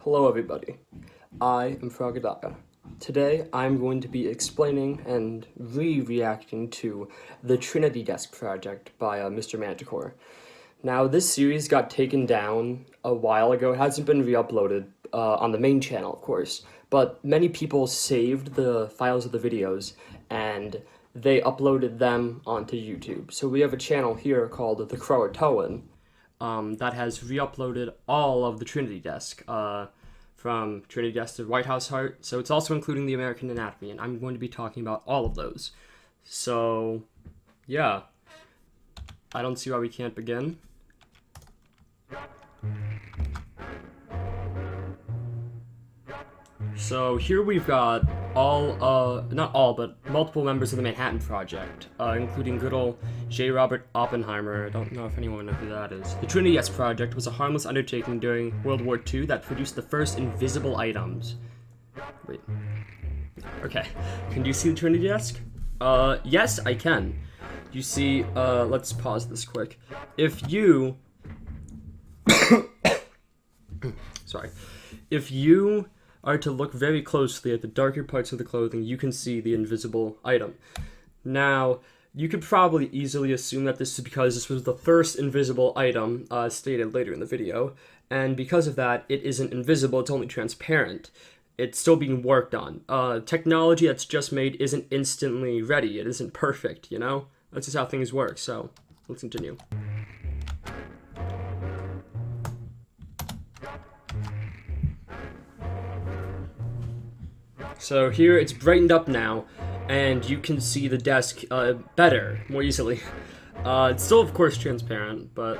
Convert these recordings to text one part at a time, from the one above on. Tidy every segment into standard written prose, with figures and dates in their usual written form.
Hello everybody, I am Froggediah. Today I'm going to be explaining and reacting to the Trinity Desk project by Mr. Manticore. Now this series got taken down a while ago. It hasn't been re-uploaded on the main channel, of course, but many people saved the files of the videos and they uploaded them onto YouTube. So we have a channel here called the Croatoan that has re-uploaded all of the Trinity Desk, from Trinity Desk to White House Heart. So it's also including the American Anatomy, and I'm going to be talking about all of those. So, yeah. I don't see why we can't begin. So here we've got not all, but multiple members of the Manhattan Project, including good old Robert Oppenheimer. I don't know if anyone knows who that is. The Trinity Desk Project was a harmless undertaking during World War II that produced the first invisible items. Wait. Okay. Can you see the Trinity Desk? Yes, I can. You see, let's pause this quick. If you... Sorry. If you are to look very closely at the darker parts of the clothing, you can see the invisible item. Now, you could probably easily assume that this is because this was the first invisible item, stated later in the video, and because of that, it isn't invisible, it's only transparent. It's still being worked on. Technology that's just made isn't instantly ready, it isn't perfect, you know? That's just how things work, so let's continue. So here it's brightened up now, and you can see the desk better, more easily. It's still, of course, transparent, but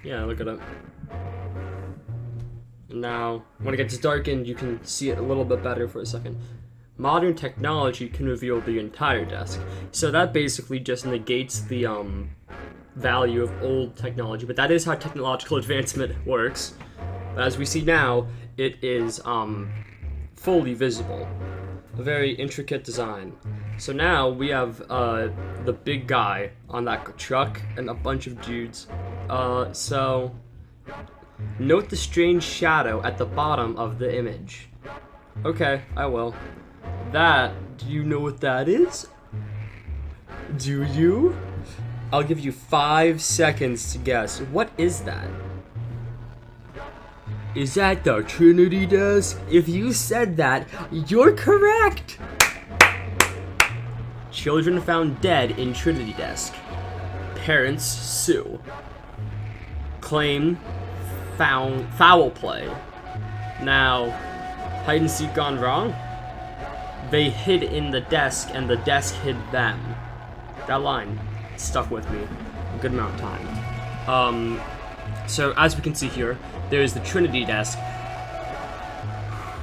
yeah, look at it. Now, when it gets darkened, you can see it a little bit better for a second. Modern technology can reveal the entire desk, so that basically just negates the value of old technology, but that is how technological advancement works. But as we see now, it is fully visible. A very intricate design. So now we have the big guy on that truck and a bunch of dudes. So note the strange shadow at the bottom of the image. Okay, I will. Do you know what that is? Do you? I'll give you 5 seconds to guess. What is that? Is that the Trinity Desk? If you said that, you're correct! Children found dead in Trinity Desk. Parents sue. Claim foul play. Now, hide and seek gone wrong? They hid in the desk and the desk hid them. That line stuck with me a good amount of time. So as we can see here, there is the Trinity Desk.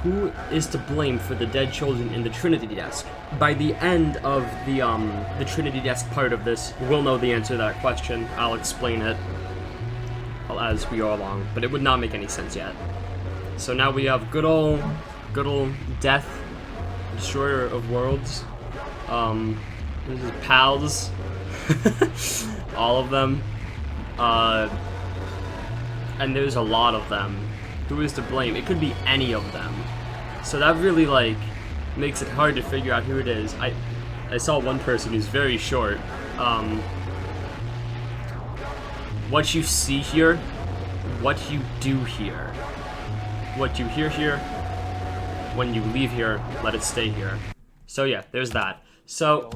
Who is to blame for the dead children in the Trinity Desk? By the end of the Trinity Desk part of this, we'll know the answer to that question. I'll explain it as we go along, but it would not make any sense yet. So now we have good old Death, Destroyer of Worlds. This is pals, all of them. And there's a lot of them. Who is to blame? It could be any of them. So that really, like, makes it hard to figure out who it is. I saw one person who's very short. What you see here, what you do here. What you hear here, when you leave here, let it stay here. So yeah, there's that. So,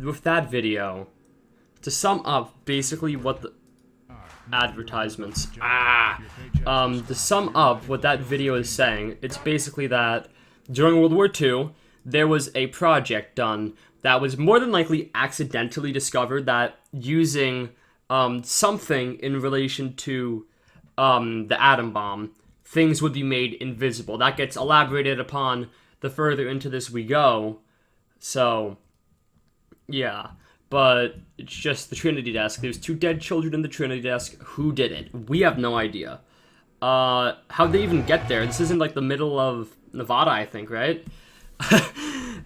with that video, to sum up basically what the advertisements. To sum up what that video is saying, it's basically that during World War II, there was a project done that was more than likely accidentally discovered that using something in relation to the atom bomb, things would be made invisible. That gets elaborated upon the further into this we go. So, yeah. But it's just the Trinity Desk. There's 2 dead children in the Trinity Desk. Who did it? We have no idea. How'd they even get there? This isn't like the middle of Nevada, I think, right?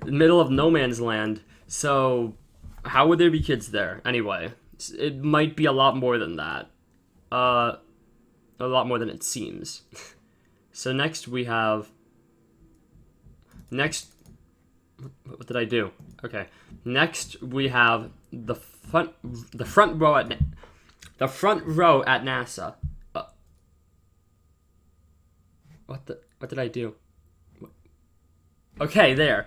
Middle of no man's land. So, how would there be kids there? Anyway, it might be a lot more than that. A lot more than it seems. So next we have... What did I do? Okay. Next we have the front row at NASA. What did I do? Okay, there.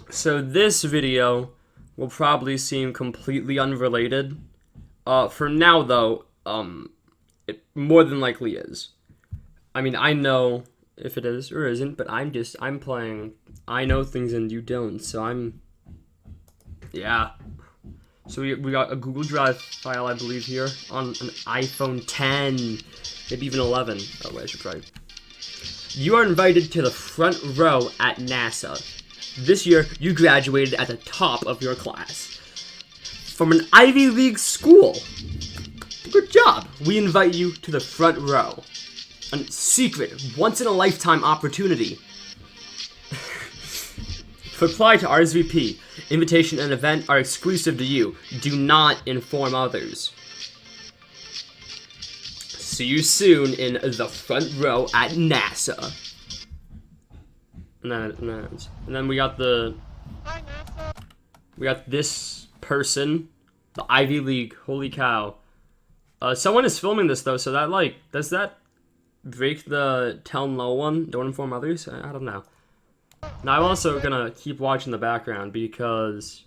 So this video will probably seem completely unrelated. For now though, it more than likely is. I mean, I know if it is or isn't, but I'm playing I know things and you don't, so yeah. So we got a Google Drive file, I believe, here on an iPhone 10, maybe even 11. Oh wait, I should probably... You are invited to the front row at NASA. This year, you graduated at the top of your class. From an Ivy League school. Good job. We invite you to the front row. A secret, once-in-a-lifetime opportunity. To apply to RSVP, invitation and event are exclusive to you. Do not inform others. See you soon in the front row at NASA. And then we got this person, the Ivy League. Holy cow! Someone is filming this though, so that does that break the tell no one, don't inform others? I don't know. Now I'm also gonna keep watching the background because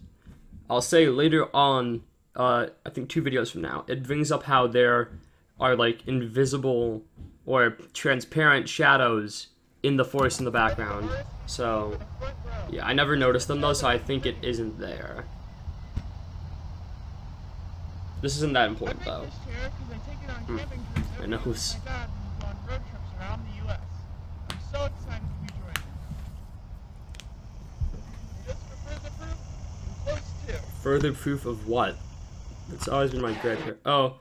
I'll say later on, I think 2 videos from now, it brings up how there are like invisible or transparent shadows in the forest in the background. So yeah, I never noticed them though, so I think it isn't there. This isn't that important though. My nose. Further proof of what? That's always been my dread here. Oh,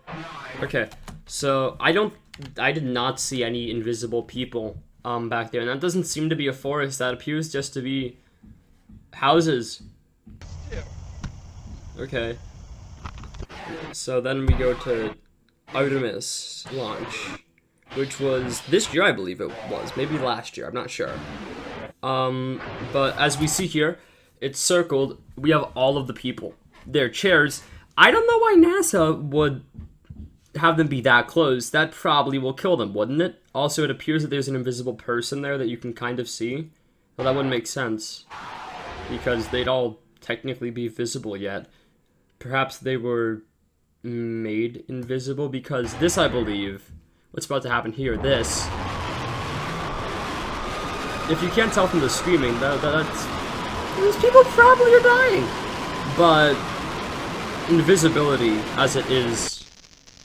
okay. So I did not see any invisible people back there, and that doesn't seem to be a forest. That appears just to be houses. Okay. So then we go to Artemis launch, which was this year, I believe it was. Maybe last year, I'm not sure. But as we see here, it's circled. We have all of the people. Their chairs. I don't know why NASA would have them be that close. That probably will kill them, wouldn't it? Also, it appears that there's an invisible person there that you can kind of see. Well, that wouldn't make sense, because they'd all technically be visible yet. Perhaps they were made invisible, because this, I believe, what's about to happen here, this. If you can't tell from the screaming, that's... These people probably are dying. But invisibility, as it is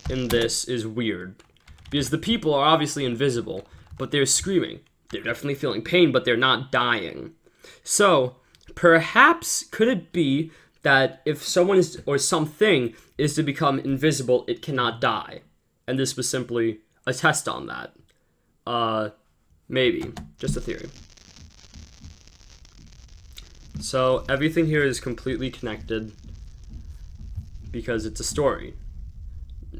in this, is weird. Because the people are obviously invisible, but they're screaming. They're definitely feeling pain, but they're not dying. So, perhaps, could it be that if someone is, or something is to become invisible, it cannot die? And this was simply a test on that. Maybe. Just a theory. So, everything here is completely connected because it's a story.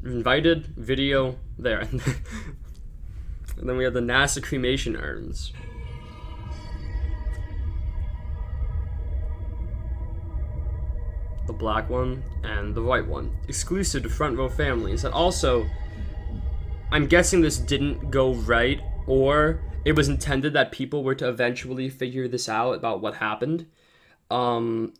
Invited, video, there. And then we have the NASA cremation urns. The black one and the white one. Exclusive to front row families. And also, I'm guessing this didn't go right, or it was intended that people were to eventually figure this out about what happened. So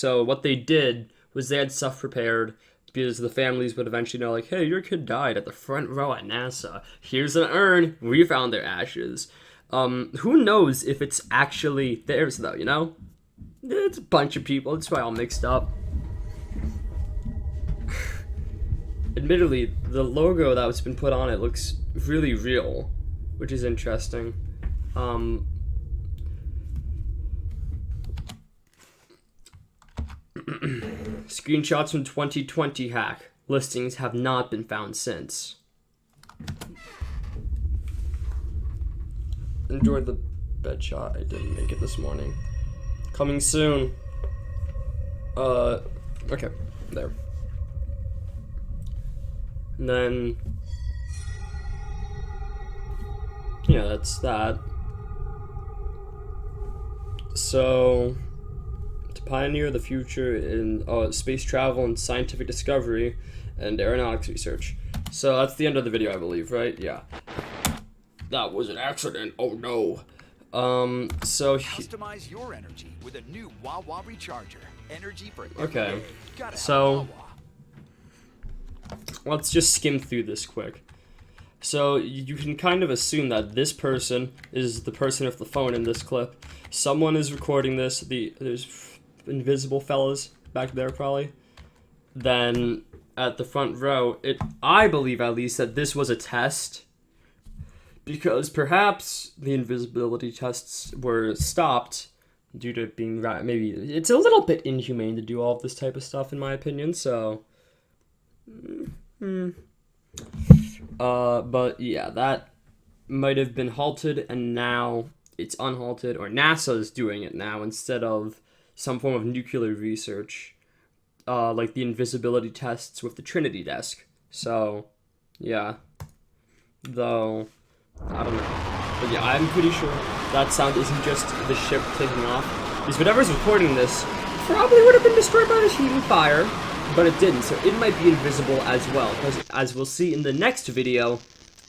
what they did was they had stuff prepared because the families would eventually know, like, hey, your kid died at the front row at NASA. Here's an urn. We found their ashes. Who knows if it's actually theirs, though, you know? It's a bunch of people. It's probably all mixed up. Admittedly, the logo that was been put on it looks really real, which is interesting. Screenshots from 2020 hack. Listings have not been found since. Enjoyed the bed shot. I didn't make it this morning. Coming soon. Okay, there. And then, yeah, that's that. So, to pioneer the future in space travel and scientific discovery and aeronautics research. So that's the end of the video, I believe, right? Yeah. That was an accident. Oh no. So customize your energy with a new Wawa recharger. Energy for every okay. day. Gotta So have Wawa. let's just skim through this quick. So you can kind of assume that this person is the person with the phone in this clip. Someone is recording this. There's invisible fellas back there probably. Then at the front row, I believe at least that this was a test. Because perhaps the invisibility tests were stopped due to being maybe it's a little bit inhumane to do all of this type of stuff in my opinion. So, but yeah, that might have been halted, and now it's unhalted, or NASA is doing it now instead of some form of nuclear research, like the invisibility tests with the Trinity Desk. So, yeah, though. I don't know. But yeah, I'm pretty sure that sound isn't just the ship taking off. Because whatever's recording this probably would have been destroyed by this heat and fire, but it didn't, so it might be invisible as well. Because as we'll see in the next video,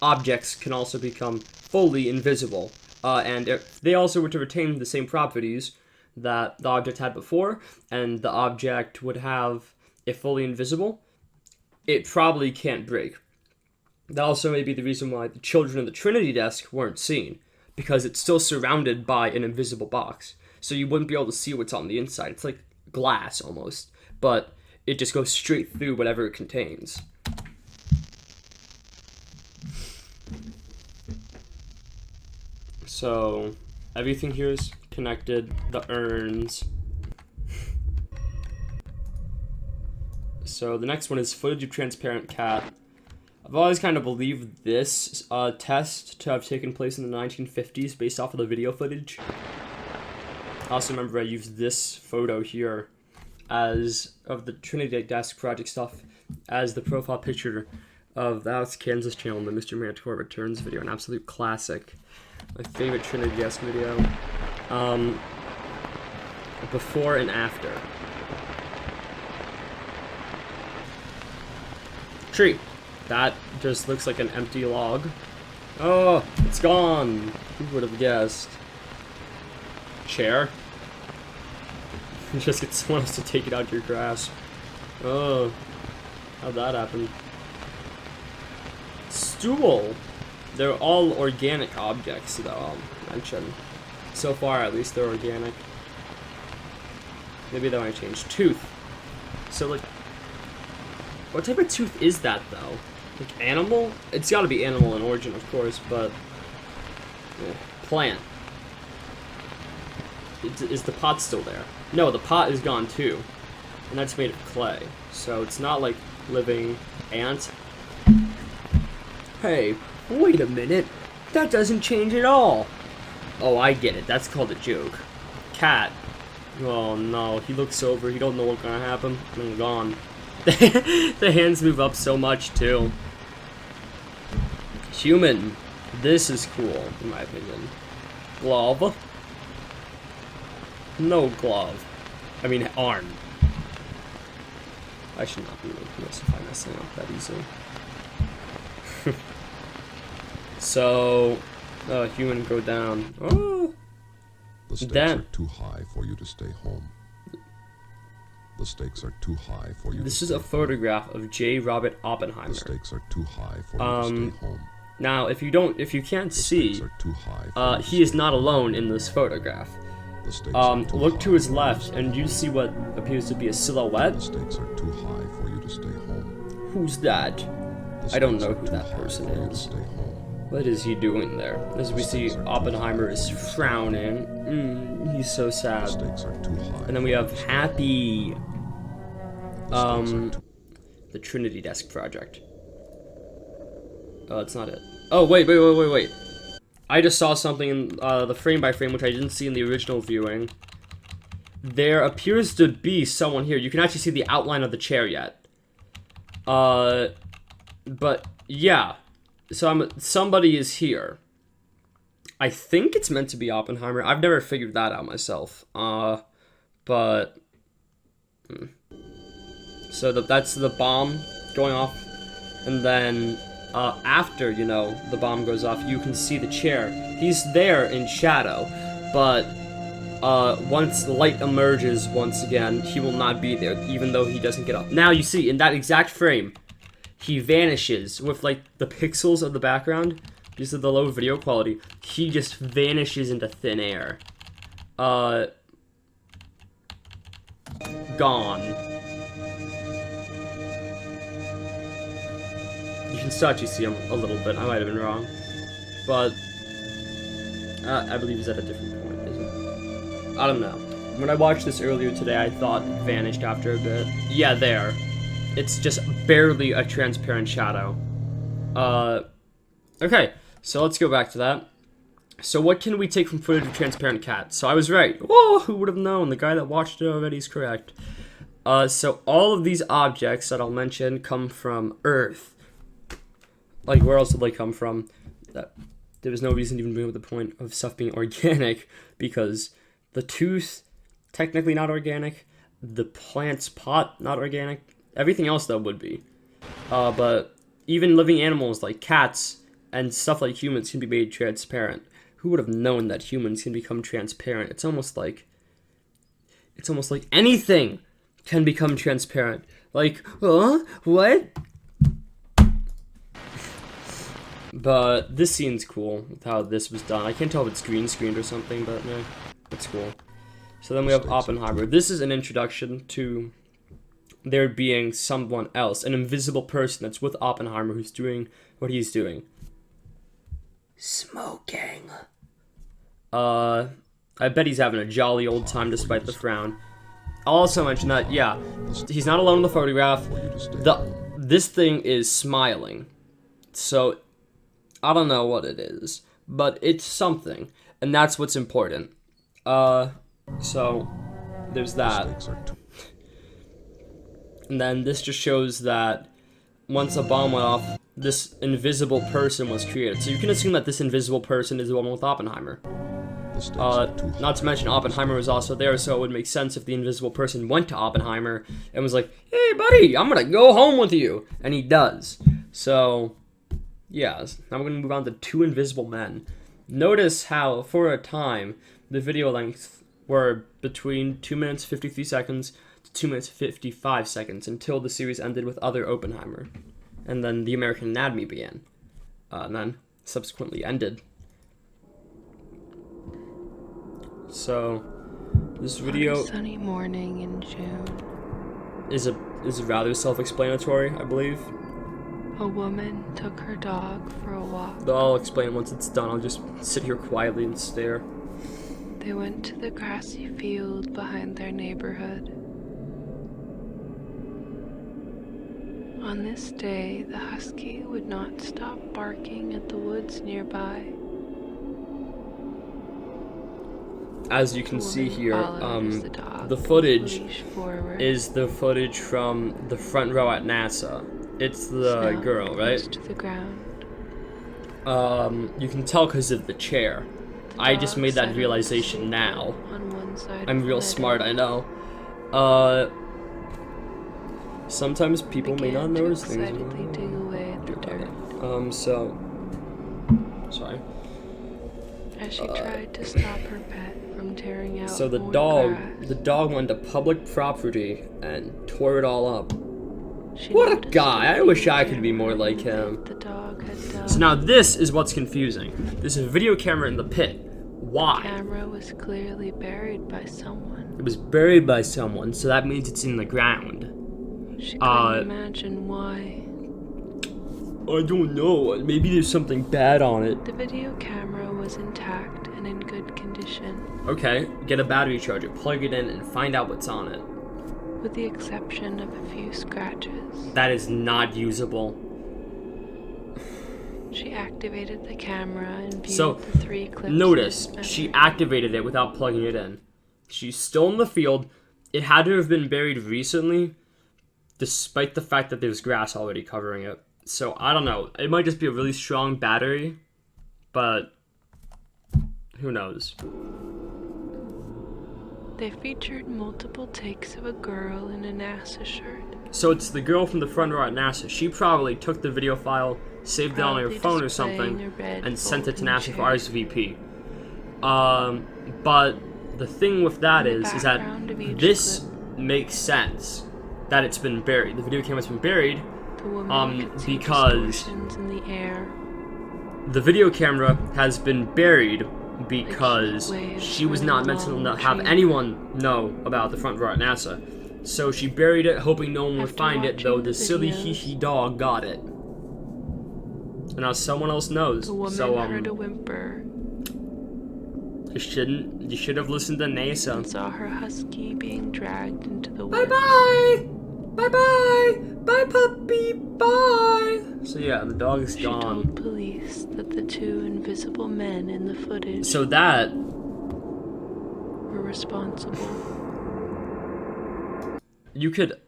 objects can also become fully invisible. And if they also were to retain the same properties that the object had before, and the object would have, if fully invisible, it probably can't break. That also may be the reason why the children of the Trinity Desk weren't seen, because it's still surrounded by an invisible box. So you wouldn't be able to see what's on the inside. It's like glass almost, but it just goes straight through whatever it contains. So everything here is connected, the urns. So the next one is footage of transparent cat. I've always kind of believed this test to have taken place in the 1950s based off of the video footage. I also remember I used this photo here of the Trinity Desk project stuff as the profile picture of the Alex Kansas channel in the Mr. Manticore Returns video, an absolute classic. My favorite Trinity Desk video. Before and after. Tree. That just looks like an empty log. Oh, it's gone. Who would have guessed? Chair. Just get someone else to take it out of your grasp. Oh, how'd that happen? Stool. They're all organic objects, though, I'll mention. So far, at least, they're organic. Maybe they might change. Tooth. So, like, what type of tooth is that, though? Like animal? It's gotta be animal in origin, of course, but... yeah. Plant. Is the pot still there? No, the pot is gone too. And that's made of clay. So it's not like living ant. Hey, wait a minute. That doesn't change at all. Oh, I get it. That's called a joke. Cat. Oh no, he looks over. He don't know what's gonna happen. I'm gone. The hands move up so much too. Human. This is cool, in my opinion. Glove. No glove. I mean arm. I should not be able to specify this thing up that easily. So, human go down. Oh. The stakes are too high for you to stay home. The stakes are too high for you. This is a photograph of J. Robert Oppenheimer. The stakes are too high for you to stay home. Now, if you can't see, he is not alone in this photograph. Look to his left, and you see what appears to be a silhouette. The stakes are too high for you to stay home. Who's that? I don't know who that person is. What is he doing there? As we see, Oppenheimer is frowning. He's so sad. And then we have Happy. The Trinity Desk project. Oh, that's not it. Oh, wait. I just saw something in the frame by frame, which I didn't see in the original viewing. There appears to be someone here. You can actually see the outline of the chair yet. But yeah, so somebody is here. I think it's meant to be Oppenheimer. I've never figured that out myself. But so that's the bomb going off, and then after the bomb goes off, you can see the chair. He's there in shadow, but once light emerges once again, he will not be there, even though he doesn't get up. Now you see in that exact frame, he vanishes with like the pixels of the background. Because of the low video quality, he just vanishes into thin air. Gone. You can still actually see him a little bit. I might have been wrong. But, I believe he's at a different point, isn't it? I don't know. When I watched this earlier today, I thought it vanished after a bit. Yeah, there. It's just barely a transparent shadow. Okay. So let's go back to that. So what can we take from footage of transparent cats? So I was right. Whoa, who would have known? The guy that watched it already is correct. So all of these objects that I'll mention come from Earth. Like, where else would they come from? There was no reason to even bring up the point of stuff being organic, because the tooth, technically not organic. The plant's pot, not organic. Everything else, though, would be. But even living animals like cats and stuff like humans can be made transparent. Who would have known that humans can become transparent? It's almost like anything can become transparent. Like, what? But this scene's cool with how this was done. I can't tell if it's green screened or something, but no, it's cool. So then we have Oppenheimer. This is an introduction to there being someone else, an invisible person that's with Oppenheimer who's doing what he's doing. Smoking. I bet he's having a jolly old time despite the frown. I'll also mention that, yeah, he's not alone in the photograph. This thing is smiling. So, I don't know what it is, but it's something, and that's what's important. So, there's that. And then this just shows that once a bomb went off, this invisible person was created. So you can assume that this invisible person is the one with Oppenheimer. Not to mention Oppenheimer was also there, so it would make sense if the invisible person went to Oppenheimer and was like, "Hey buddy, I'm gonna go home with you," and he does. So, yeah, now we're gonna move on to two invisible men. Notice how, for a time, the video lengths were between 2 minutes 53 seconds to 2 minutes 55 seconds until the series ended with other Oppenheimer. And then the American Anatomy began, and then subsequently ended. So, this video on a sunny morning in June is rather self-explanatory, I believe. a woman took her dog for a walk. I'll explain once it's done. I'll just sit here quietly and stare. They went to the grassy field behind their neighborhood. On this day, the husky would not stop barking at the woods nearby. As you can see here, the footage is the footage from the front row at NASA. It's the girl, right? To the ground. You can tell because of the chair. I just made that realization now. On one side I'm real smart, I know. Sometimes people may not notice things. Excitedly dig away at the dirt. Sorry. As she tried to stop her pet from tearing out So the more dog grass, went to public property and tore it all up. she What a noticed guy! the I wish video I could be more camera like him. The dog had done. So now this is what's confusing. There's a video camera in the pit. The Why? camera was clearly buried by someone. It was buried by someone, so that means it's in the ground. She couldn't imagine why. I don't know. Maybe there's something bad on it. The video camera was intact and in good condition, Okay, get a battery charger, plug it in, and find out what's on it. with the exception of a few scratches. That is not usable. She activated the camera and viewed So, the 3 clips. notice, in its she memory. activated it without plugging it in. She's still in the field. It had to have been buried recently, despite the fact that there's grass already covering it. So I don't know. It might just be a really strong battery, but who knows? They featured multiple takes of a girl in a NASA shirt. So it's the girl from the front row at NASA. She probably took the video file, saved it on her proudly phone or displaying something, a red and sent it to folding NASA for chair. RSVP. But the thing with that In the is that background of each this makes sense that it's been buried. The video camera's been buried The woman could see because distortions in the air. the video camera has been buried because waves she was not meant to running have along anyone know about the front row at NASA. So she buried it, hoping no one would After find it, though watching the the silly videos, hee-hee dog got it. And now someone else knows. The woman So, heard a whimper you should have listened to and NASA. saw her husky being dragged into the woods. Bye-bye! Bye-bye! Bye, puppy! Bye! So yeah, the dog is She gone. told police that the two invisible men in the footage So that were responsible. you could,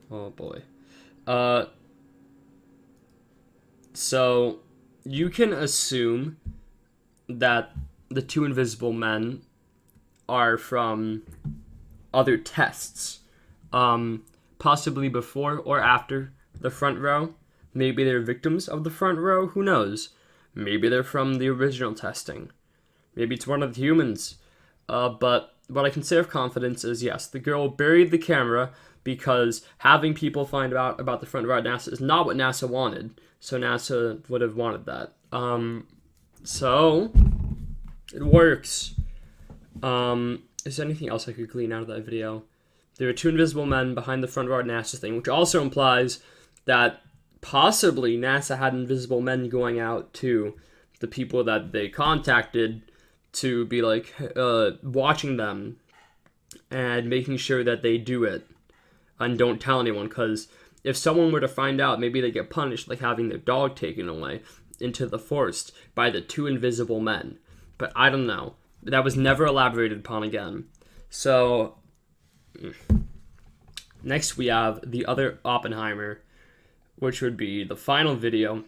oh boy, so you can assume that the two invisible men are from other tests, possibly before or after the front row. Maybe they're victims of the front row, who knows? Maybe they're from the original testing. Maybe it's one of the humans. But what I can say with confidence is yes, the girl buried the camera because having people find out about the front row at NASA is not what NASA wanted. So NASA would have wanted that. So it works. Is there anything else I could glean out of that video? There are two invisible men behind the front row at NASA thing, which also implies that possibly NASA had invisible men going out to the people that they contacted to be like watching them and making sure that they do it and don't tell anyone, because if someone were to find out, maybe they get punished, like having their dog taken away into the forest by the two invisible men. But I don't know. That was never elaborated upon again. So next we have the other Oppenheimer, which would be the final video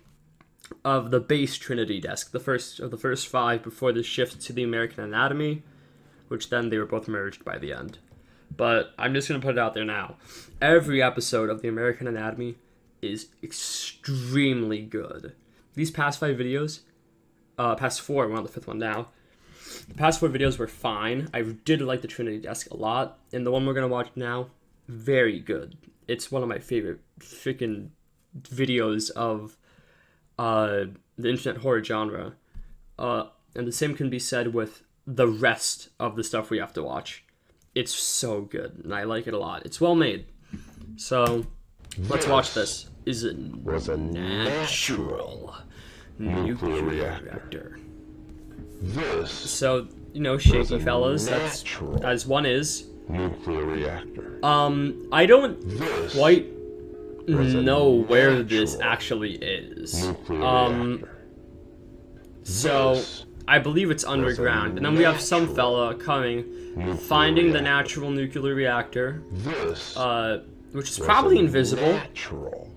of the base Trinity Desk, the first of the first 5 before the shift to the American Anatomy, which then they were both merged by the end. But I'm just going to put it out there now. Every episode of the American Anatomy is extremely good. These past 5 videos, past 4, we're on the 5th one now. The past 4 videos were fine. I did like the Trinity Desk a lot. And the one we're going to watch now, very good. It's one of my favorite freaking videos of the internet horror genre. And the same can be said with the rest of the stuff we have to watch. It's so good, and I like it a lot. It's well made. So, let's watch this. Is it was a natural nuclear reactor? This So, you know, shaky was a fellas, that's natural as one is. nuclear reactor. I don't This quite was a know where this natural actually is. nuclear reactor. So This I believe it's underground, and then we have some natural fella coming, nuclear finding the reactor. natural nuclear reactor, This which is was probably a invisible. Natural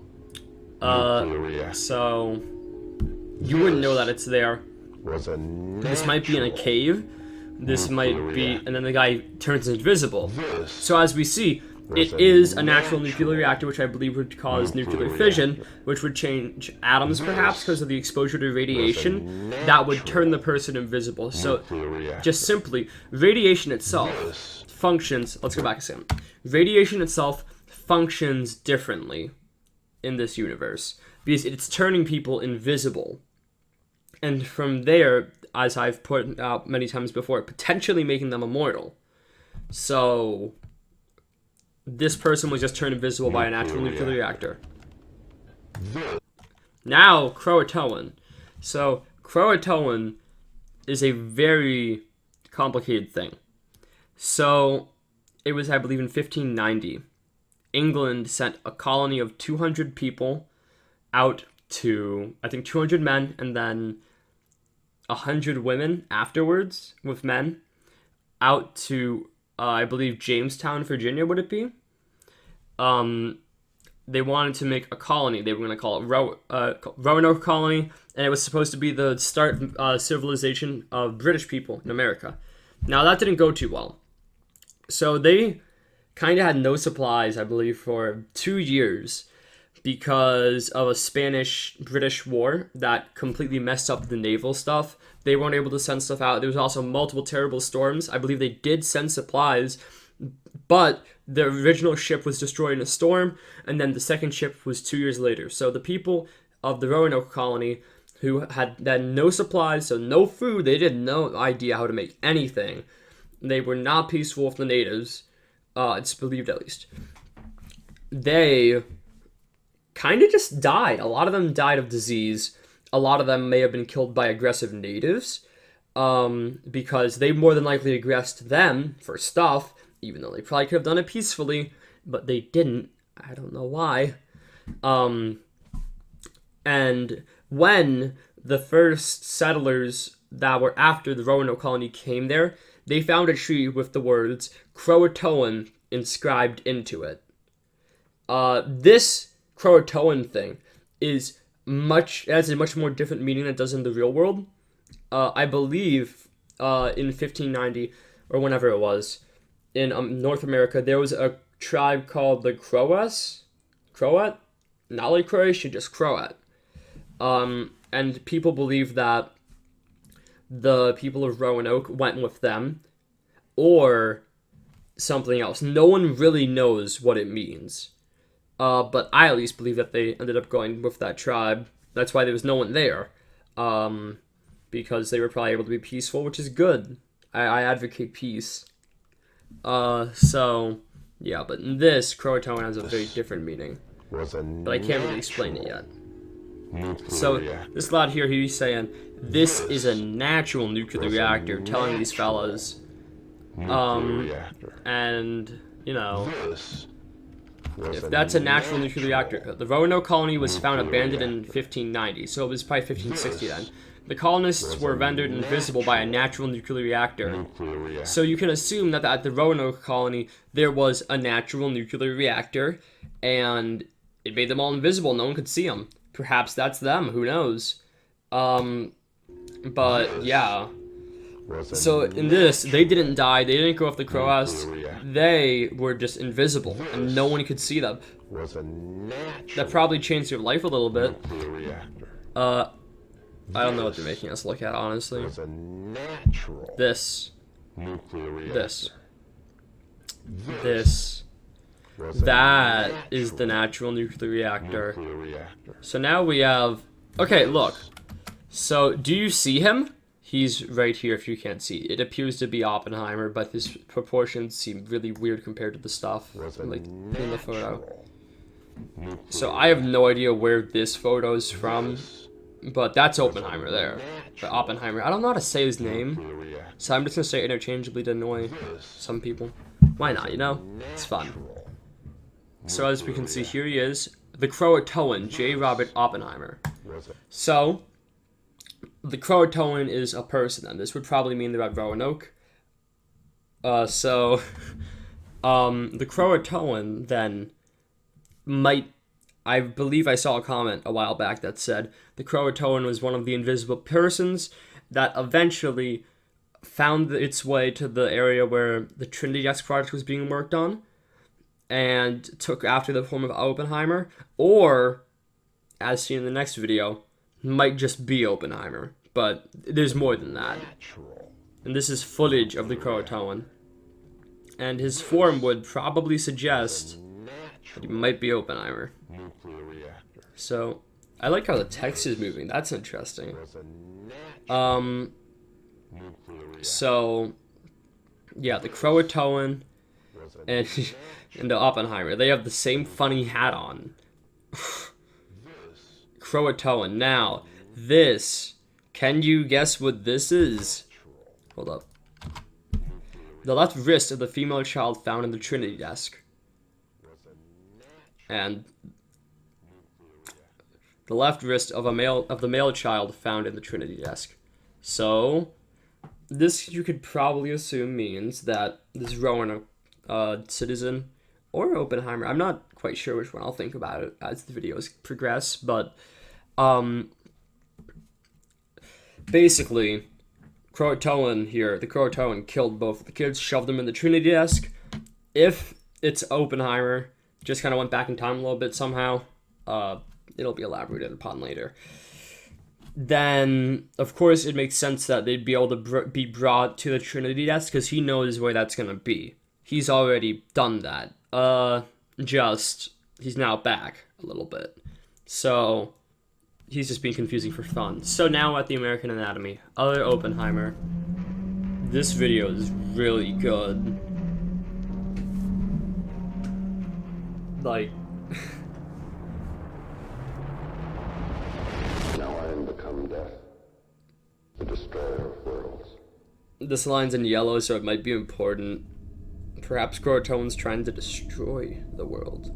Uh, nuclear reactor. So you wouldn't know that it's there. Was a This might be in a natural cave. This might nuclear be, reactor. and then the guy turns invisible. This So as we see, it was a is a natural nuclear natural reactor, which I believe would cause nuclear nuclear fission, reactor. which would change atoms perhaps This because of the exposure to radiation. was a That would turn the natural person invisible. So nuclear reactor. just simply, radiation itself This functions, let's go back a second. Radiation itself functions differently in this universe because it's turning people invisible. And from there, as I've put out many times before, potentially making them immortal. So this person was just turned invisible by a natural nuclear reactor. Now, Croatoan. So, Croatoan is a very complicated thing. So, it was, I believe, in 1590. England sent a colony of 200 people out to, I think, 200 men and then 100 women afterwards with men out to, I believe, Jamestown, Virginia, would it be? they wanted to make a colony. They were going to call it Roanoke Colony, and it was supposed to be the start civilization of British people in America. Now, that didn't go too well. So they kind of had no supplies, I believe, for 2 years because of a Spanish-British war that completely messed up the naval stuff. They weren't able to send stuff out. There was also multiple terrible storms. I believe they did send supplies, but the original ship was destroyed in a storm, and then the second ship was 2 years later. So the people of the Roanoke colony who had no supplies, so no food, they had no idea how to make anything. They were not peaceful with the natives, it's believed at least. They kind of just died. A lot of them died of disease. A lot of them may have been killed by aggressive natives, because they more than likely aggressed them for stuff, even though they probably could have done it peacefully, but they didn't. I don't know why. And when the first settlers that were after the Roanoke colony came there, they found a tree with the words Croatoan inscribed into it. This Croatoan thing has a much more different meaning than it does in the real world. I believe in 1590, or whenever it was, in North America, there was a tribe called the Croat? Not like Croatia, just Croat. And people believe that the people of Roanoke went with them, or something else. No one really knows what it means. But I at least believe that they ended up going with that tribe. That's why there was no one there. Because they were probably able to be peaceful, which is good. I advocate peace. So, yeah, but in this, Croatoan has a very different meaning. But I can't really explain it yet. So, this lad here, he's saying, this is a natural nuclear reactor, telling these fellas, and, you know, if that's a natural nuclear reactor, the Roanoke colony was found abandoned in 1590, so it was probably 1560 then. The colonists were rendered invisible by a natural nuclear reactor. So you can assume that at the Roanoke colony, there was a natural nuclear reactor, and it made them all invisible. No one could see them. Perhaps that's them. Who knows? But, yeah. So, in this, they didn't die. They didn't go off the Croats. They were just invisible, and no one could see them. That probably changed their life a little bit. I don't know what they're making us look at, honestly. This. That is the natural nuclear reactor. So now we have... Okay, look. So, do you see him? He's right here if you can't see. It appears to be Oppenheimer, but his proportions seem really weird compared to the stuff like in the photo. So I have no idea where this photo is from, but that's Oppenheimer there. But Oppenheimer, I don't know how to say his name, so I'm just gonna say it interchangeably to annoy some people. Why not, you know? It's fun. So as we can see, here he is, the Croatoan, J. Robert Oppenheimer. So, the Croatoan is a person, and this would probably mean they're at Roanoke. The Croatoan then might... I believe I saw a comment a while back that said the Croatoan was one of the invisible persons that eventually found its way to the area where the Trinity Desk project was being worked on and took after the form of Oppenheimer, or, as seen in the next video, might just be Oppenheimer, but there's more than that. And this is footage of the Croatoan. And his form would probably suggest that he might be Oppenheimer. So, I like how the text is moving. That's interesting. So, yeah, the Croatoan and the Oppenheimer, they have the same funny hat on. Croatoan. Now, this, can you guess what this is? Hold up. The left wrist of the female child found in the Trinity Desk. And the left wrist of the male child found in the Trinity Desk. So, this you could probably assume means that this Roanoke citizen or Oppenheimer, I'm not quite sure which one I'll think about it as the videos progress, but basically, Croatoan here, the Croatoan killed both of the kids, shoved them in the Trinity Desk. If it's Oppenheimer, just kind of went back in time a little bit somehow, it'll be elaborated upon later. Then, of course, it makes sense that they'd be able to be brought to the Trinity Desk, because he knows where that's going to be. He's already done that. He's now back a little bit. So, he's just being confusing for fun. So now at the American Anatomy, other Oppenheimer. This video is really good. Like... Now I am become death, the destroyer of worlds. This line's in yellow, so it might be important. Perhaps Croatoan's trying to destroy the world.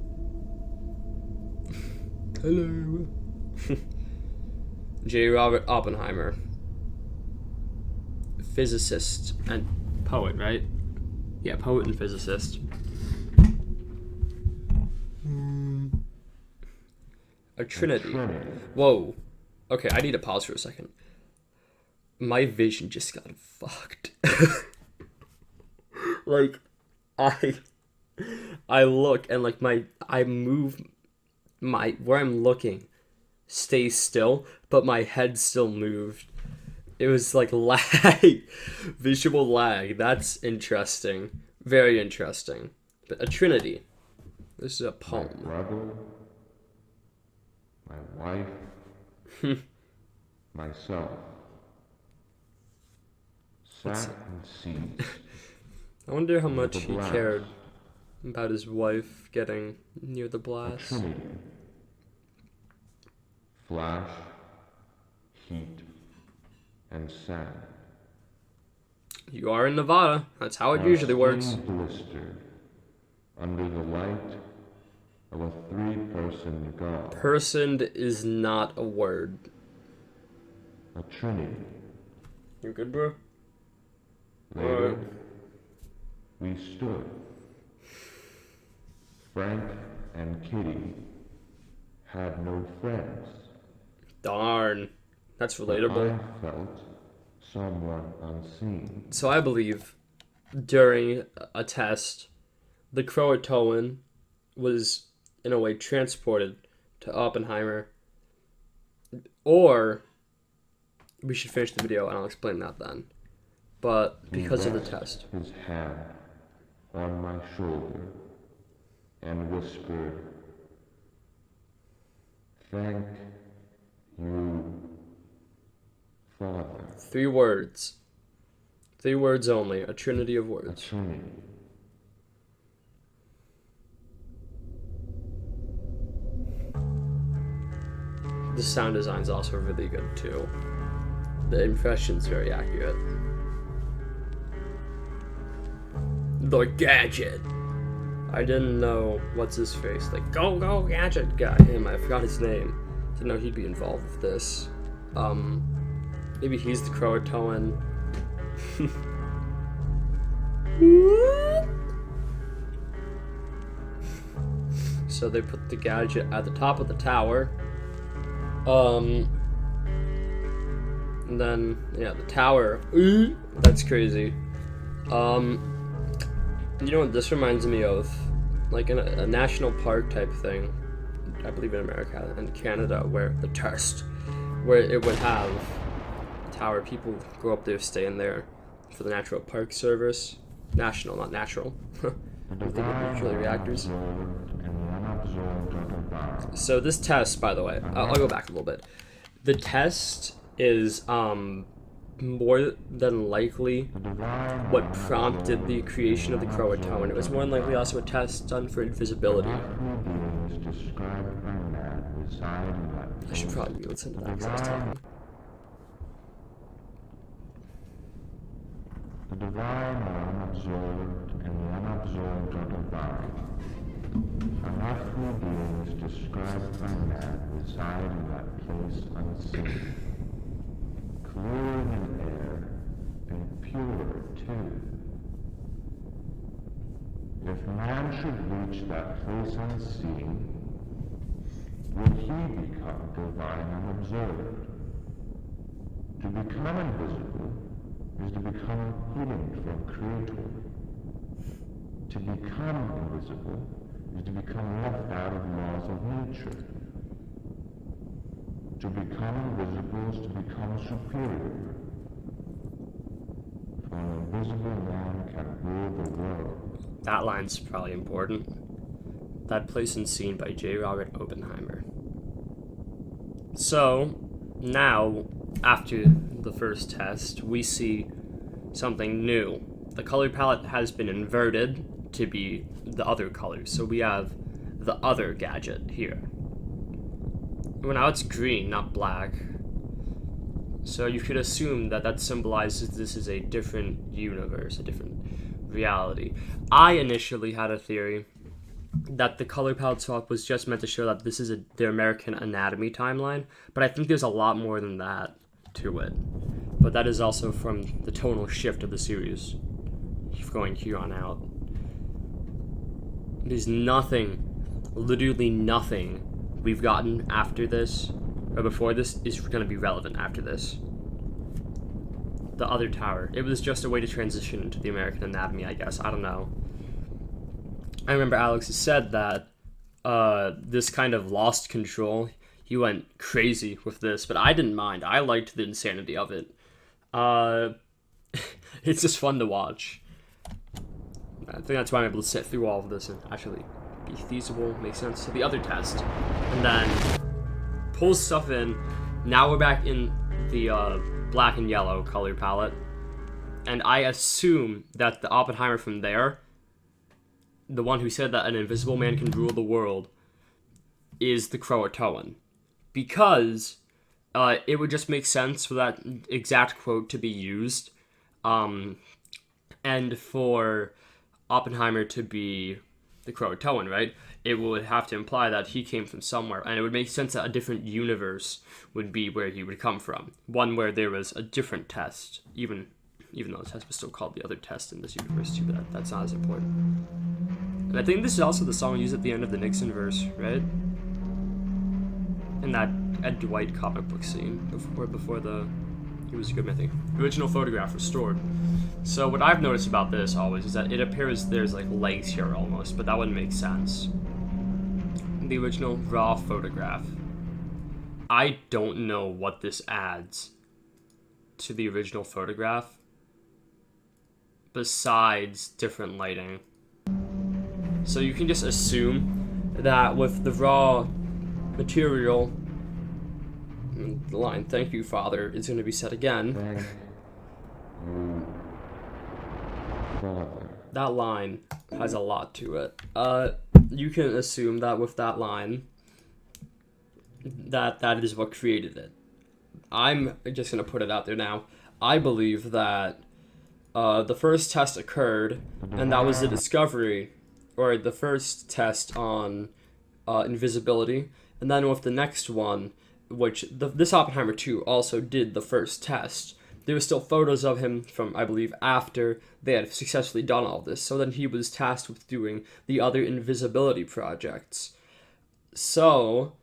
Hello. J. Robert Oppenheimer. Physicist and poet, right? Yeah, poet and physicist. A Trinity. Whoa. Okay, I need to pause for a second. My vision just got fucked. Like, I look and like I move where I'm looking stays still, but my head still moved. It was like lag, visual lag. That's interesting, very interesting. But a Trinity. This is a poem. My brother, my wife, myself, sat and seized. I wonder how much he cared about his wife getting near the blast. Trinity. Flash, heat, and sand. You are in Nevada. That's how it usually works. Blistered under the light of a 3-person god. Personed is not a word. A Trinity. You good, bro? Later, we stood. Frank and Kitty had no friends. Darn. That's relatable. I felt someone unseen. So I believe during a test, the Croatoan was, in a way, transported to Oppenheimer. Or, we should finish the video and I'll explain that then. But because of the test. His hand on my shoulder and whispered, "Thank you, Father." 3 words. 3 words only. A trinity of A words. Trinity. The sound design's also really good too. The impression's very accurate. The gadget. I didn't know what's his face. Like go gadget guy. Him. I forgot his name. Didn't know he'd be involved with this. Maybe he's the Croatoan. So they put the gadget at the top of the tower. And then, yeah, the tower. That's crazy. You know what this reminds me of? Like in a national park type thing. I believe in America and Canada, where the test, where it would have a tower. People go up there, stay in there for the National Park Service. National, not natural. I'm thinking of nuclear reactors. So this test, by the way, I'll go back a little bit. The test is more than likely what prompted the creation of the Croatoan. It was more than likely also a test done for invisibility. I should probably listen to that because I was talking. The divine are unabsorbed, and the unabsorbed are divine. Unearthly beings described by man reside in that place unseen. Clearer than air, and purer too. If if man should reach that place unseen, will he become divine unobserved? To become invisible is to become hidden from Croatoan. To become invisible is to become left out of laws of nature. To become invisible is to become superior. For an invisible man can rule the world. That line's probably important. That place unseen by J. Robert Oppenheimer. So, now, after the first test, we see something new. The color palette has been inverted to be the other colors. So we have the other gadget here. Well, now it's green, not black. So you could assume that that symbolizes this is a different universe, a different reality. I initially had a theory that the color palette swap was just meant to show that this is the American Anatomy timeline, but I think there's a lot more than that to it. But that is also from the tonal shift of the series, going here on out. There's nothing, literally nothing we've gotten after this, or before this, is going to be relevant after this. The other tower. It was just a way to transition into the American Anatomy, I guess. I don't know. I remember Alex has said that this kind of lost control. He went crazy with this, but I didn't mind. I liked the insanity of it. It's just fun to watch. I think that's why I'm able to sit through all of this and actually be feasible, make sense. So the other test, and then pulls stuff in. Now we're back in the black and yellow color palette, and I assume that the Oppenheimer from there, the one who said that an invisible man can rule the world, is the Croatoan, because it would just make sense for that exact quote to be used, and for Oppenheimer to be the Croatoan, right? It would have to imply that he came from somewhere, and it would make sense that a different universe would be where he would come from. One where there was a different test, even though the test was still called the other test in this universe too, but that's not as important. And I think this is also the song used at the end of the Nixon verse, right? In that Ed Dwight comic book scene, before he was a good mythic. Original photograph restored. So what I've noticed about this always is that it appears there's like legs here almost, but that wouldn't make sense. The original raw photograph. I don't know what this adds to the original photograph besides different lighting. So you can just assume that with the raw material, the line, "Thank you, Father," is going to be said again. Thank you, Father. That line has a lot to it. You can assume that with that line, that is what created it. I'm just going to put it out there now. I believe that the first test occurred, and that was the discovery, or the first test on invisibility, and then with the next one, which this Oppenheimer 2 also did the first test, there were still photos of him from, I believe, after they had successfully done all this. So then he was tasked with doing the other invisibility projects. So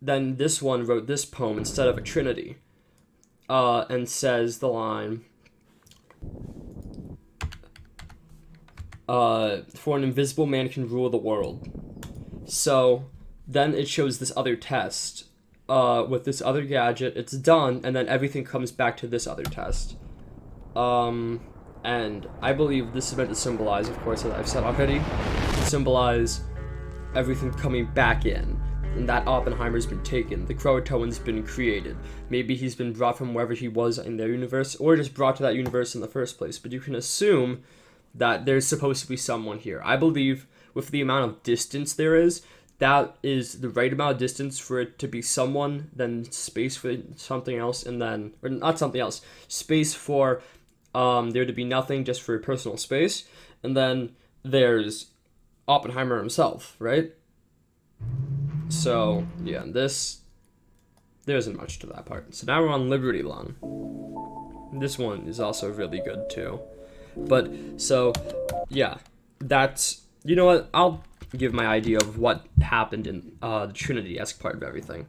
then this one wrote this poem instead of a Trinity, and says the line, "For an invisible man can rule the world." So then it shows this other test with this other gadget. It's done, and then everything comes back to this other test. And I believe this is meant to symbolize, of course, as I've said already, symbolize everything coming back in. And that Oppenheimer's been taken. The Croatoan's been created. Maybe he's been brought from wherever he was in their universe, or just brought to that universe in the first place. But you can assume that there's supposed to be someone here. I believe with the amount of distance there is, that is the right amount of distance for it to be someone, then space for something else, and then, or not something else, space for there to be nothing, just for personal space, and then there's Oppenheimer himself, right? So, yeah, there isn't much to that part. So now we're on Liberty Lung. This one is also really good too. But, so, yeah. that's, you know what, I'll give my idea of what happened in the Trinity Desk part of everything.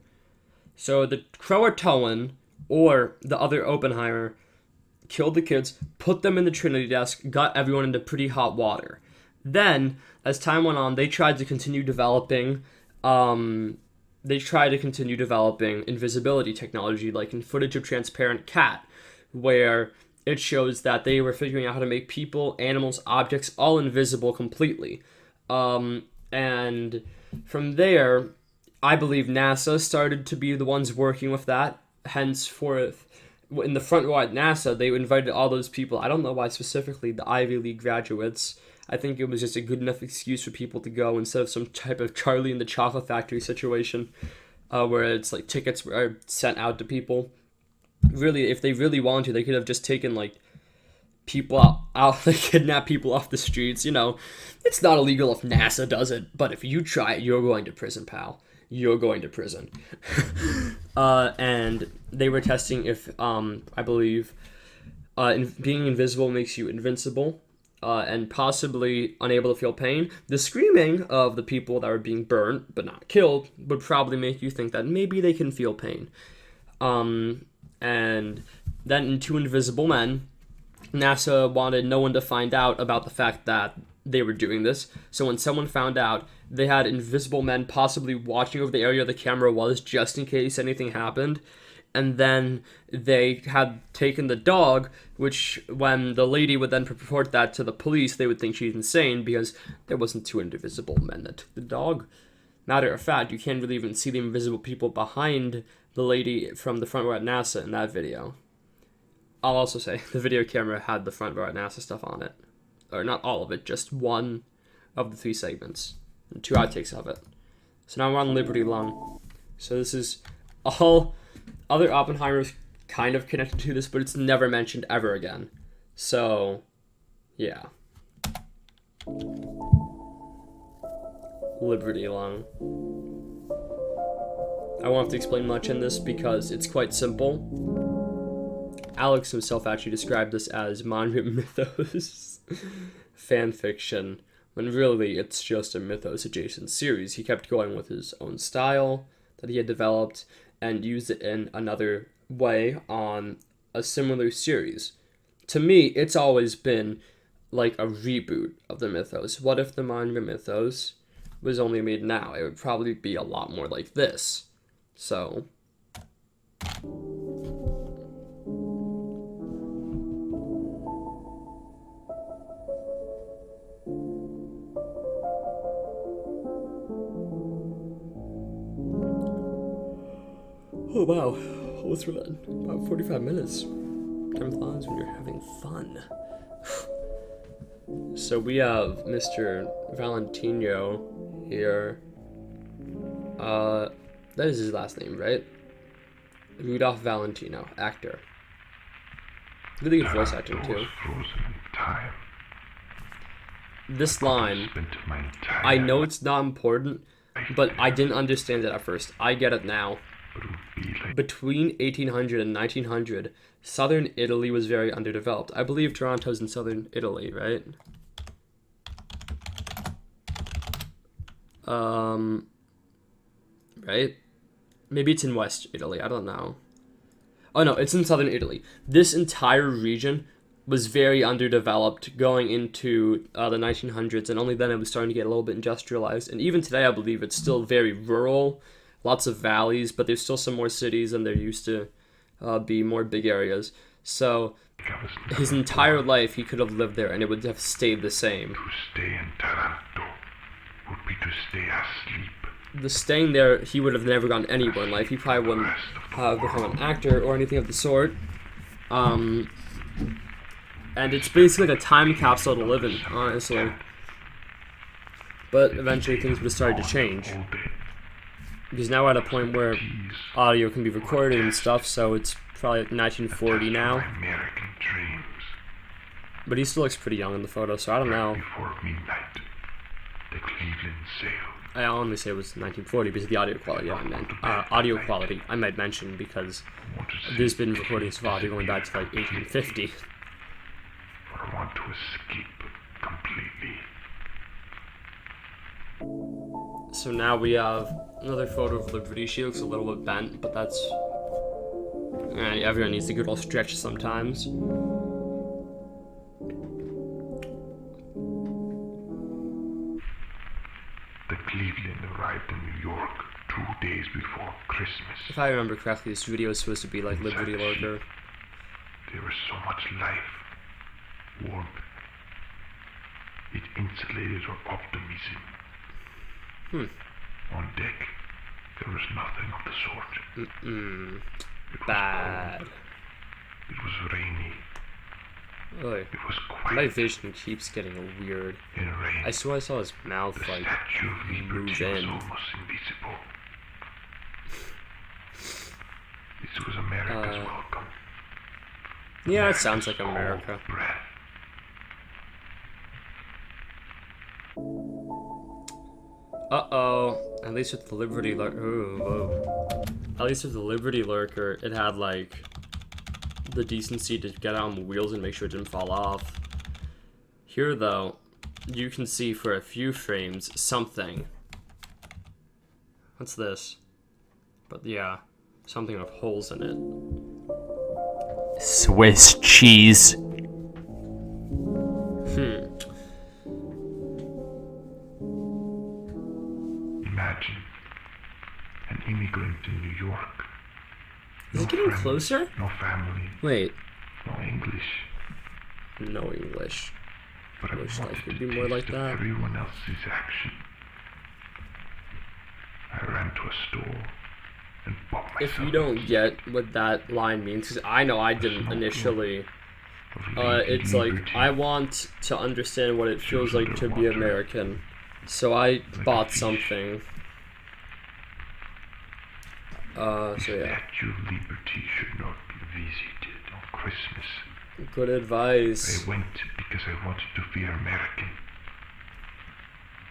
So the Croatoan, or the other Oppenheimer, killed the kids, put them in the Trinity Desk, got everyone into pretty hot water. Then, as time went on, they tried to continue developing invisibility technology, like in footage of Transparent Cat, where it shows that they were figuring out how to make people, animals, objects all invisible completely. And from there, I believe NASA started to be the ones working with that. Henceforth, in the front row at NASA, they invited all those people. I don't know why specifically the Ivy League graduates. I think it was just a good enough excuse for people to go instead of some type of Charlie and the Chocolate Factory situation where it's like tickets are sent out to people. Really, if they really wanted to, they could have just taken like people out like kidnap people off the streets. You know, it's not illegal if NASA does it, but if you try it, you're going to prison, pal. You're going to prison. And they were testing if, I believe, being invisible makes you invincible, and possibly unable to feel pain. The screaming of the people that were being burnt, but not killed, would probably make you think that maybe they can feel pain. And then in Two Invisible Men, NASA wanted no one to find out about the fact that they were doing this. So when someone found out, they had invisible men possibly watching over the area the camera was, just in case anything happened. And then they had taken the dog, which when the lady would then report that to the police, they would think she's insane because there wasn't two invisible men that took the dog. Matter of fact, you can't really even see the invisible people behind the lady from the front row at NASA in that video. I'll also say the video camera had the front row at NASA stuff on it. Or not all of it, just one of the 3 segments. And 2 outtakes of it. So now we're on Liberty Lung. So this is all other Oppenheimers kind of connected to this, but it's never mentioned ever again. So, yeah. Liberty Lung. I won't have to explain much in this because it's quite simple. Alex himself actually described this as manga mythos fan fiction, when really it's just a mythos adjacent series. He kept going with his own style that he had developed and used it in another way on a similar series. To me, it's always been like a reboot of the mythos. What if the manga mythos was only made now? It would probably be a lot more like this. So oh wow, almost done. About 45 minutes. Time flies when you're having fun. So we have Mr. Valentino here. That is his last name, right? Rudolph Valentino, actor. Really good voice acting too. This line, I know it's not important, but I didn't understand it at first. I get it now. Between 1800 and 1900, southern Italy was very underdeveloped. I believe Toronto's in southern Italy, right? Right? Maybe it's in West Italy, I don't know. Oh no, it's in southern Italy. This entire region was very underdeveloped going into the 1900s, and only then it was starting to get a little bit industrialized. And even today, I believe it's still very rural. Lots of valleys, but there's still some more cities than there used to be, more big areas. So his entire life he could have lived there and it would have stayed the same. To stay in Taranto would be to stay asleep. The staying there, he would have never gone anywhere in life. He probably wouldn't have become an actor or anything of the sort. And it's basically like a time capsule to live in, honestly. But eventually things would have started to change. Because now we're at a point where audio can be recorded and stuff, so it's probably like 1940 now. But he still looks pretty young in the photo, so I don't know. I only say it was 1940 because of the audio quality I might mention, because there's been recordings of audio going back to like 1850. I want to escape completely. So now we have another photo of Liberty. She looks a little bit bent, but that's... everyone needs a good old stretch sometimes. The Cleveland arrived in New York 2 days before Christmas. If I remember correctly, this video is supposed to be like Liberty Lurker. There was so much life, warmth. It insulated our optimism. On deck, there was nothing of the sort. It was Bad. cold. It was rainy. Oy. It was quiet. My vision keeps getting weird. In rain, I swear I saw his mouth the like Statue of move Liberty was in. almost invisible. This was America's welcome. Yeah, it sounds like America's America. cold breath. Uh-oh. At least with the Liberty Lurker... Ooh, whoa. At least with the Liberty Lurker, it had, like, the decency to get out on the wheels and make sure it didn't fall off. Here, though, you can see for a few frames something. What's this? But, yeah, something with holes in it. Swiss cheese. Imagine an immigrant in New York. Is it getting closer? No family, Wait, no English. no English. But I Wish wanted life would to be more like taste of that. everyone else's action. I ran to a store and bought myself If you don't get what that line means, because I know I didn't initially, it's like, I want to understand what it feels like to be American. So I bought something. So yeah. Statue of Liberty should not be visited on Christmas. Good advice. I went because I wanted to feel American.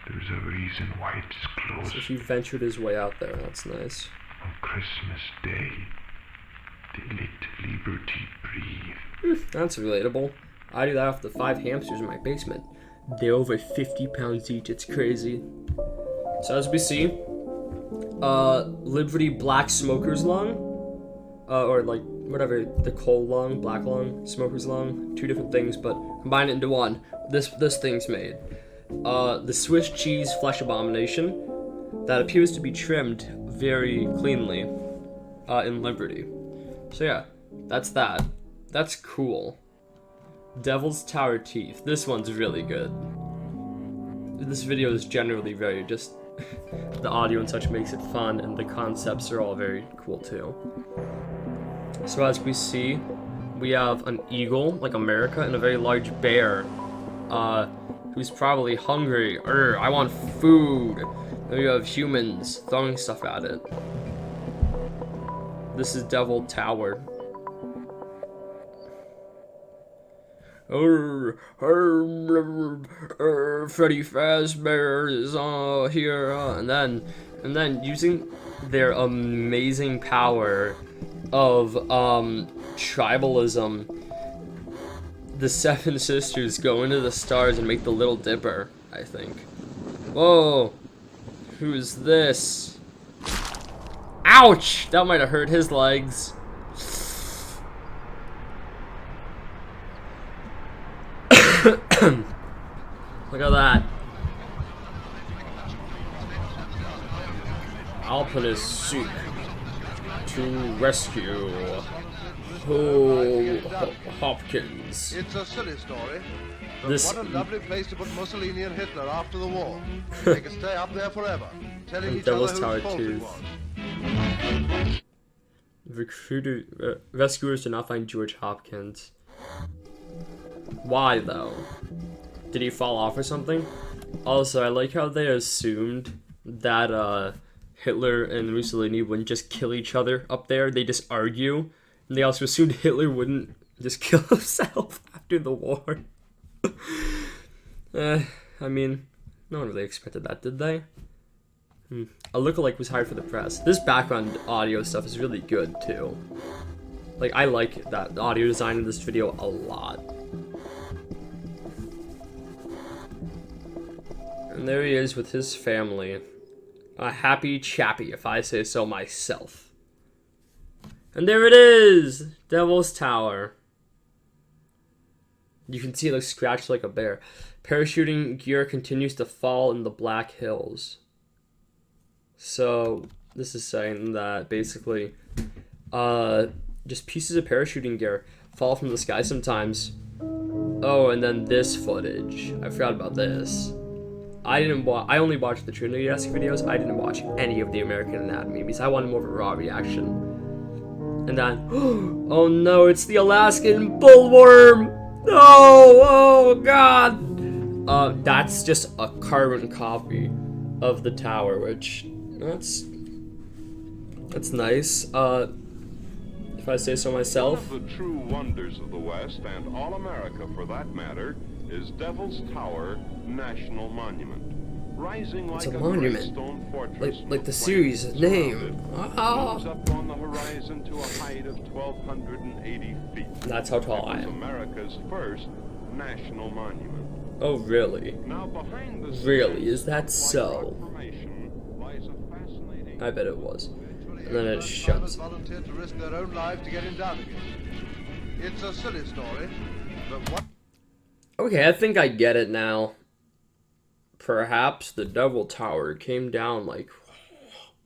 There's a reason why it's closed. So he ventured his way out there, that's nice. On Christmas Day, they let liberty breathe. That's relatable. I do that with the 5 hamsters in my basement. They're over 50 pounds each, it's crazy. So as we see, Liberty Black Smoker's Lung, or like whatever, the coal lung, black lung, smoker's lung, 2 different things, but combine it into one. This thing's made. The Swiss cheese flesh abomination that appears to be trimmed very cleanly in Liberty. So yeah, that's that. That's cool. Devil's Tower Teeth. This one's really good. This video is generally very just... the audio and such makes it fun, and the concepts are all very cool too. So as we see, we have an eagle, like America, and a very large bear, who's probably hungry. I want food. Then we have humans throwing stuff at it. This is Devil Tower. Freddy Fazbear is here, and then using their amazing power of tribalism, the 7 sisters go into the stars and make the Little Dipper, I think. Whoa, who's this? Ouch! That might have hurt his legs. Look at that. Alpinist seek to rescue Hopkins. It's a silly story, but This- what a lovely place to put Mussolini and Hitler after the war. They could stay up there forever, telling And each other Devil's whose Tower fault it Tooth. was. Rescuers did not find George Hopkins. Why though? Did he fall off or something? Also, I like how they assumed that Hitler and Mussolini wouldn't just kill each other up there. They just argue. And they also assumed Hitler wouldn't just kill himself after the war. I mean, no one really expected that, did they? A lookalike was hired for the press. This background audio stuff is really good too. Like, I like that audio design in this video a lot. And there he is with his family. A happy chappy, if I say so myself. And there it is! Devil's Tower. You can see it looks scratched like a bear. Parachuting gear continues to fall in the Black Hills. So, this is saying that basically, just pieces of parachuting gear fall from the sky sometimes. Oh, and then this footage. I forgot about this. I only watched the Trinity Desk videos. I didn't watch any of the American Anatomy because I wanted more of a raw reaction. And then, oh no, it's the Alaskan bullworm! Oh god! That's just a carbon copy of the tower, which, that's nice. If I say so myself. One of the true wonders of the West, and all America for that matter, is Devil's Tower National Monument. Rising like a monument. stone fortress Like the series name. Moves up on the horizon to a height of 1,280 feet. That's how tall I It was am. America's first national monument. Oh, really? Now behind the Really? Is that Black so? Rock Formation lies a fascinating I bet it was. And then it Climbers shuts. volunteered to risk their own lives to get him down again. It's a silly story, but what? Okay, I think I get it now. Perhaps the Devil Tower came down like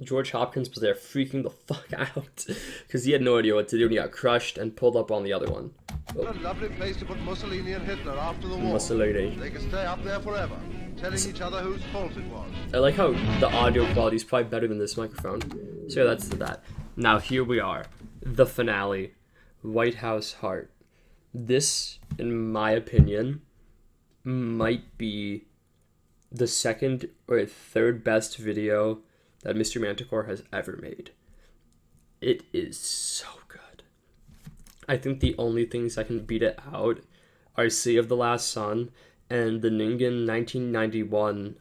George Hopkins was there freaking the fuck out because he had no idea what to do and he got crushed and pulled up on the other one. What a lovely place to put Mussolini and Hitler after the war. Mussolini. They could stay up there forever, telling each other whose fault it was. I like how the audio quality is probably better than this microphone. So yeah, that's that. Now here we are, the finale, White House Heart. This, in my opinion, might be the second or third best video that Mr. Manticore has ever made. It is so good. I think the only things that can beat it out are Sea of the Last Sun and the Ningen 1991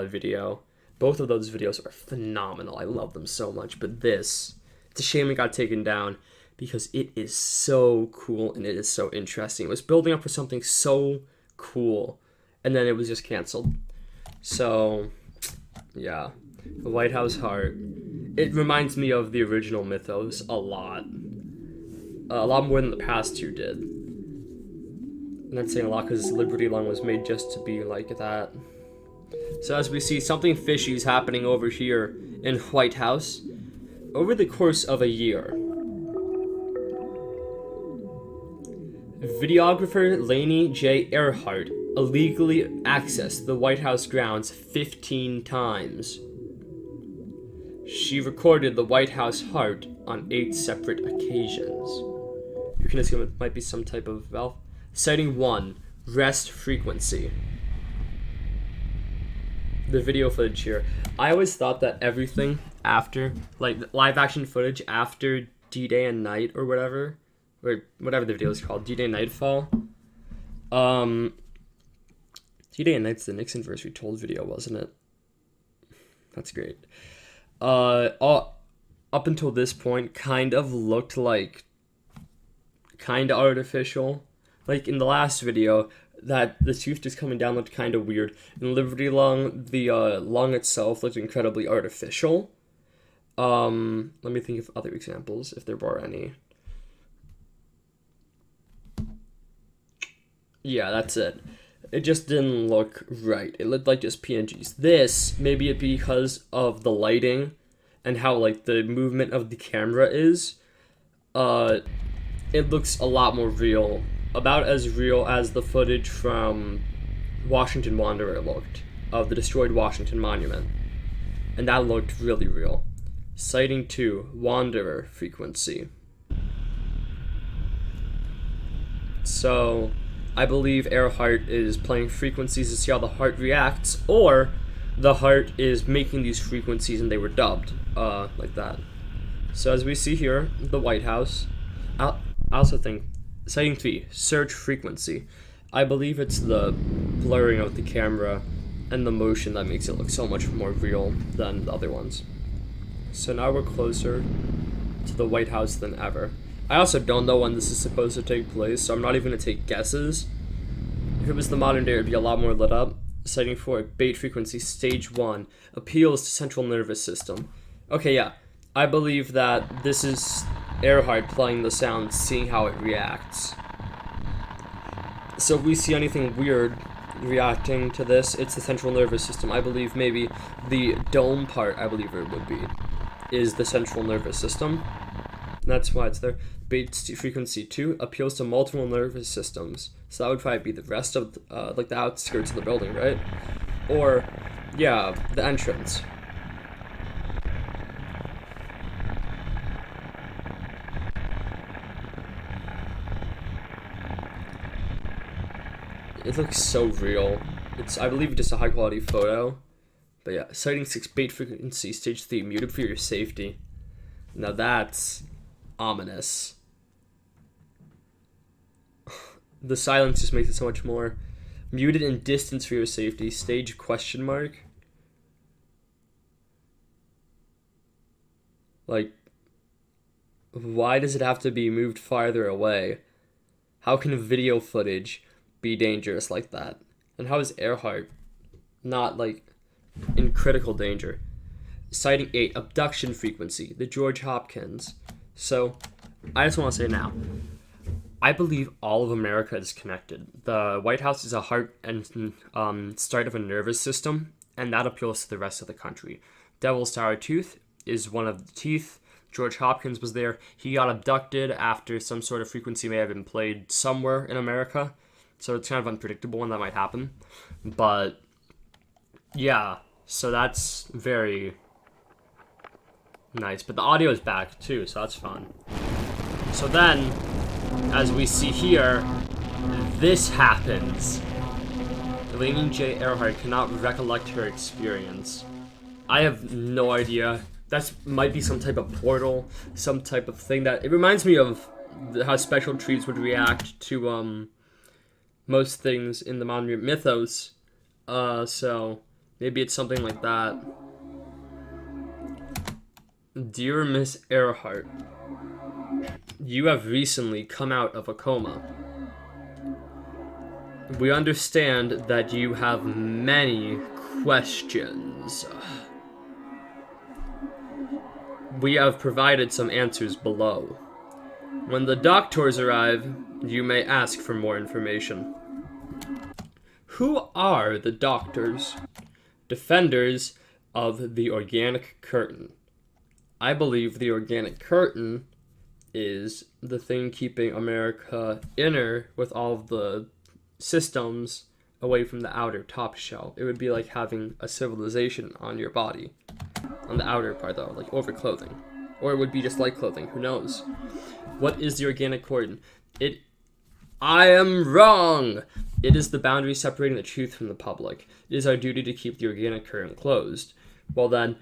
video. Both of those videos are phenomenal. I love them so much. But this, it's a shame it got taken down because it is so cool and it is so interesting. It was building up for something so cool and then it was just canceled. So, yeah. The White House Heart. It reminds me of the original Mythos a lot. A lot more than the past two did. I'm not saying a lot because Liberty Lung was made just to be like that. So as we see, something fishy is happening over here in White House. Over the course of a year, videographer Lainey J. Earhart illegally accessed the White House grounds 15 times. She recorded the White House Heart on 8 separate occasions. You can assume it might be some type of valve. Sighting 1, rest frequency. The video footage here. I always thought that everything after, like live action footage after D-Day and Night or whatever the video is called, D-Day Nightfall. D-Day and Night's the Nixon verse retold video, wasn't it? That's great. Up until this point, kind of looked like kind of artificial. Like in the last video, that the tooth just coming down looked kind of weird. In Liberty Lung, the lung itself looked incredibly artificial. Let me think of other examples, if there were any. Yeah, that's it. It just didn't look right. It looked like just PNGs. This, maybe it because of the lighting and how like the movement of the camera is, it looks a lot more real. About as real as the footage from Washington Wanderer looked, of the destroyed Washington Monument. And that looked really real. Sighting 2, Wanderer frequency. So, I believe Earhart is playing frequencies to see how the heart reacts, or the heart is making these frequencies and they were dubbed, like that. So as we see here, the White House, I also think, sighting 3, search frequency. I believe it's the blurring of the camera and the motion that makes it look so much more real than the other ones. So now we're closer to the White House than ever. I also don't know when this is supposed to take place, so I'm not even going to take guesses. If it was the modern day, it would be a lot more lit up. Sighting 4, bait frequency, stage 1, appeals to central nervous system. Okay, yeah. I believe that this is Earhart playing the sound, seeing how it reacts. So if we see anything weird reacting to this, it's the central nervous system. I believe maybe the dome part, I believe it would be, is the central nervous system. That's why it's there. Bait frequency 2 appeals to multiple nervous systems. So that would probably be the rest of, like the outskirts of the building, right? Or, yeah, the entrance. It looks so real. It's, I believe, just a high quality photo. But yeah, sighting 6, bait frequency, stage 3, muted for your safety. Now that's ominous. The silence just makes it so much more. Muted and distance for your safety, stage question mark. Like, why does it have to be moved farther away? How can video footage be dangerous like that? And how is Earhart not, like, in critical danger? Sighting 8, abduction frequency, the George Hopkins. So, I just want to say now, I believe all of America is connected. The White House is a heart and start of a nervous system, and that appeals to the rest of the country. Devil's Tower Tooth is one of the teeth. George Hopkins was there. He got abducted after some sort of frequency may have been played somewhere in America. So it's kind of unpredictable when that might happen. But, yeah, so that's very nice. But the audio is back, too, so that's fun. So then, as we see here, this happens. Elaine J. Earhart cannot recollect her experience. I have no idea. That might be some type of portal, some type of thing that... It reminds me of how special trees would react to most things in the modern mythos. So maybe it's something like that. Dear Miss Earhart, you have recently come out of a coma. We understand that you have many questions. We have provided some answers below. When the doctors arrive, you may ask for more information. Who are the doctors? Defenders of the organic curtain. I believe the organic curtain is the thing keeping America inner with all of the systems away from the outer top shell. It would be like having a civilization on your body. On the outer part though, like over clothing. Or it would be just like clothing, who knows? What is the organic curtain? I am wrong! It is the boundary separating the truth from the public. It is our duty to keep the organic curtain closed. Well then,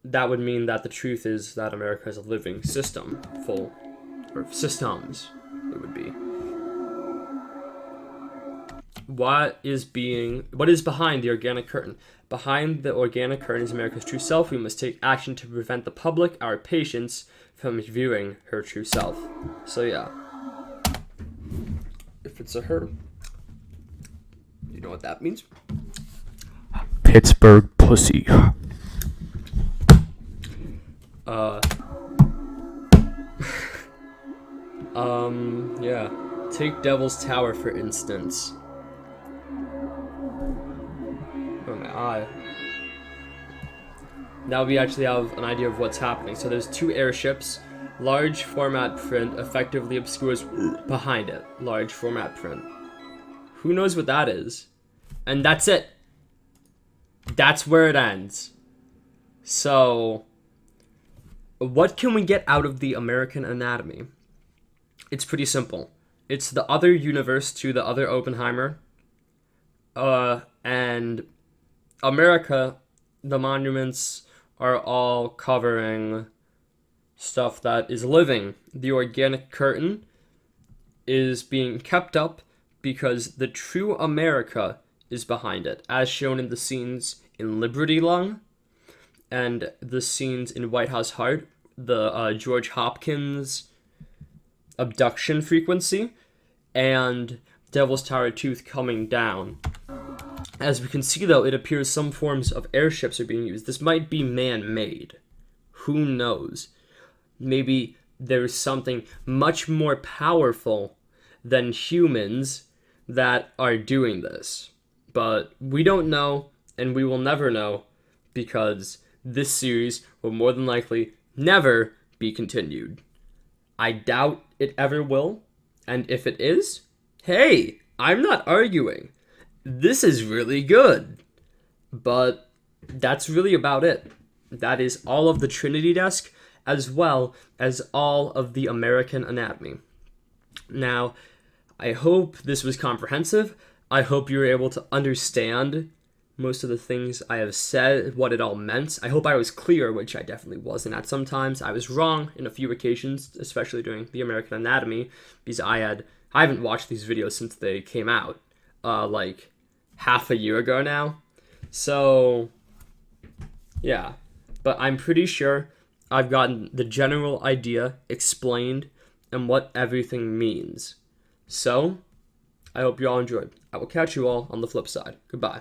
that would mean that the truth is that America is a living system, full, or systems, it would be. What is behind the organic curtain? Behind the organic curtain is America's true self. We must take action to prevent the public, our patients, from viewing her true self. So yeah. If it's a her, you know what that means? Pittsburgh pussy. Yeah. Take Devil's Tower, for instance. Oh, my eye. Now we actually have an idea of what's happening. So there's two airships. Large format print effectively obscures behind it. Large format print. Who knows what that is? And that's it. That's where it ends. So, what can we get out of the American anatomy? It's pretty simple. It's the other universe to the other Oppenheimer. And America, the monuments are all covering stuff that is living. The organic curtain is being kept up because the true America is behind it, as shown in the scenes in Liberty Lung and the scenes in White House Heart, the George Hopkins abduction frequency, and Devil's Tower Tooth coming down. As we can see, though, it appears some forms of airships are being used. This might be man-made. Who knows? Maybe there's something much more powerful than humans that are doing this. But we don't know, and we will never know, because this series will more than likely never be continued. I doubt it ever will, and if it is, hey, I'm not arguing. This is really good. But that's really about it. That is all of the Trinity Desk, as well as all of the American Anatomy. Now, I hope this was comprehensive. I hope you were able to understand most of the things I have said, what it all meant. I hope I was clear, which I definitely wasn't at sometimes. I was wrong in a few occasions, especially during the American Anatomy, because I haven't watched these videos since they came out, like half a year ago now. So, yeah. But I'm pretty sure I've gotten the general idea explained and what everything means. So, I hope you all enjoyed. I will catch you all on the flip side. Goodbye.